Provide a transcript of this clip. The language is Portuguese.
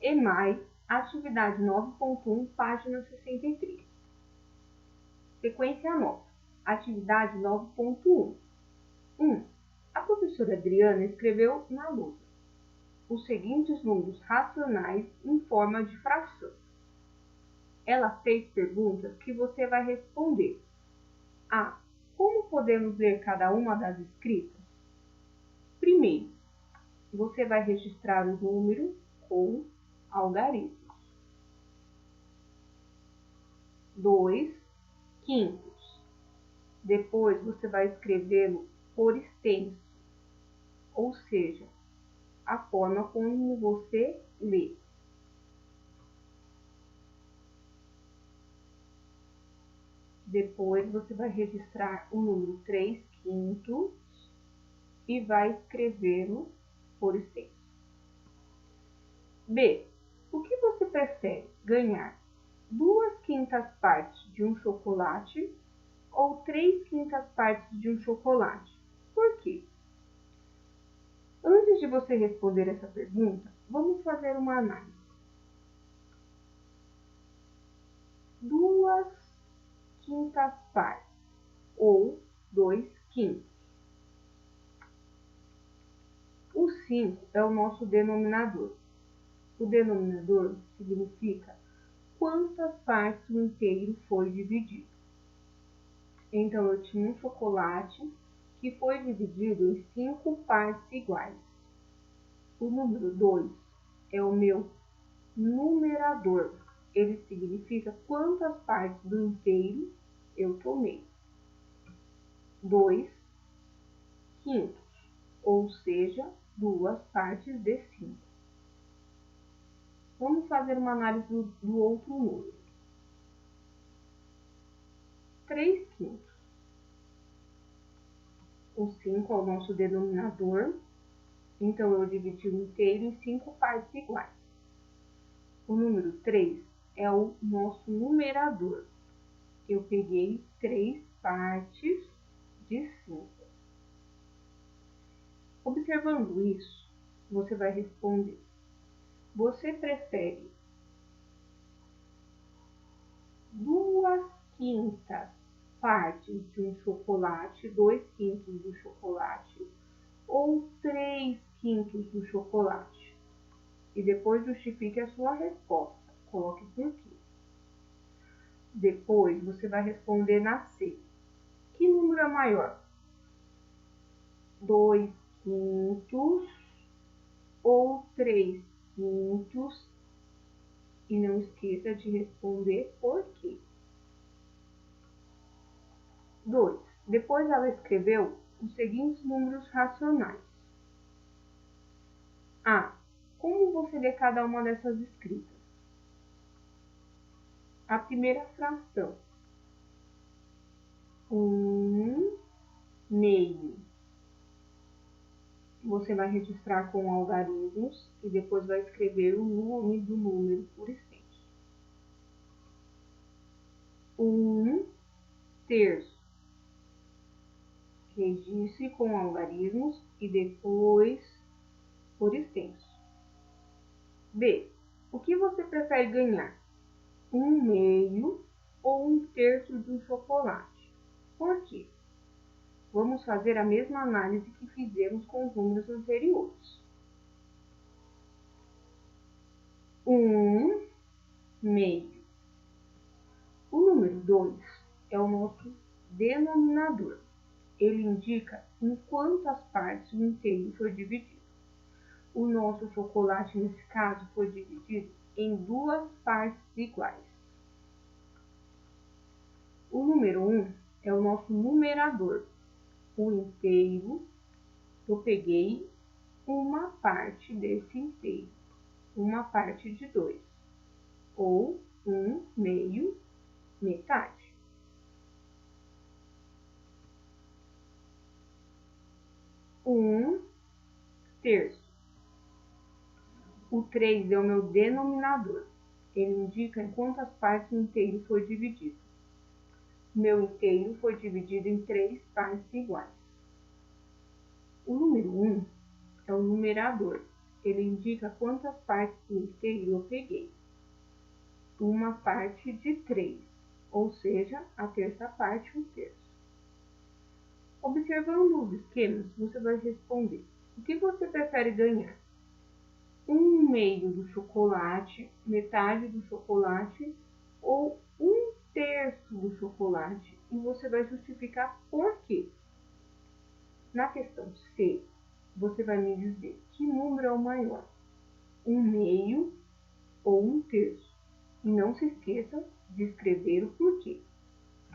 EMAI, atividade 9.1, página 63. Sequência nova. Atividade 9.1. 1. A professora Adriana escreveu na lousa os seguintes números racionais em forma de fração. Ela fez perguntas que você vai responder. A. Como podemos ler cada uma das escritas? Primeiro, você vai registrar o número com algarismos. 2 quintos. Depois você vai escrevê-lo por extenso, ou seja, a forma como você lê. Depois você vai registrar o número 3 quintos e vai escrevê-lo por extenso. B. O que você prefere ganhar? 2/5 partes de um chocolate ou 3/5 partes de um chocolate? Por quê? Antes de você responder essa pergunta, vamos fazer uma análise. 2/5 partes ou 2/5. O 5 é o nosso denominador. O denominador significa quantas partes o inteiro foi dividido. Então, eu tinha um chocolate que foi dividido em 5 partes iguais. O número 2 é o meu numerador. Ele significa quantas partes do inteiro eu tomei. 2 quintos, ou seja, 2 partes de 5. Vamos fazer uma análise do outro número. 3 quintos. O 5 é o nosso denominador, então eu dividi o inteiro em 5 partes iguais. O número 3 é o nosso numerador. Eu peguei 3 partes de 5. Observando isso, você vai responder. Você prefere 2/5 partes de um chocolate, 2 quintos do chocolate, ou 3 quintos do chocolate? E depois justifique a sua resposta. Coloque por quê. Depois você vai responder na C. Que número é maior? 2 quintos ou 3 quintos? E não esqueça de responder por quê. 2. Depois ela escreveu os seguintes números racionais. A. Como você lê cada uma dessas escritas? A primeira fração. 1/2. Você vai registrar com algarismos e depois vai escrever o nome do número por extenso. 1/3. Registre com algarismos e depois por extenso. B. O que você prefere ganhar? 1/2 ou 1/3 de um chocolate? Por quê? Vamos fazer a mesma análise que fizemos com os números anteriores. 1/2. O número 2 é o nosso denominador. Ele indica em quantas partes o inteiro foi dividido. O nosso chocolate, nesse caso, foi dividido em 2 partes iguais. O número 1 é o nosso numerador. O inteiro, eu peguei uma parte desse inteiro, uma parte de 2, ou 1/2, metade. Um terço. O 3 é o meu denominador. Ele indica em quantas partes o inteiro foi dividido. Meu inteiro foi dividido em 3 partes iguais. O número 1 é o numerador. ele indica quantas partes do inteiro eu peguei. Uma parte de 3, ou seja, a terça parte, 1/3. Observando os esquemas, você vai responder: o que você prefere ganhar? 1/2 do chocolate, metade do chocolate ou 1/3 do chocolate? E você vai justificar por quê. Na questão C, você vai me dizer que número é o maior, 1/2 ou 1/3. E não se esqueça de escrever o porquê.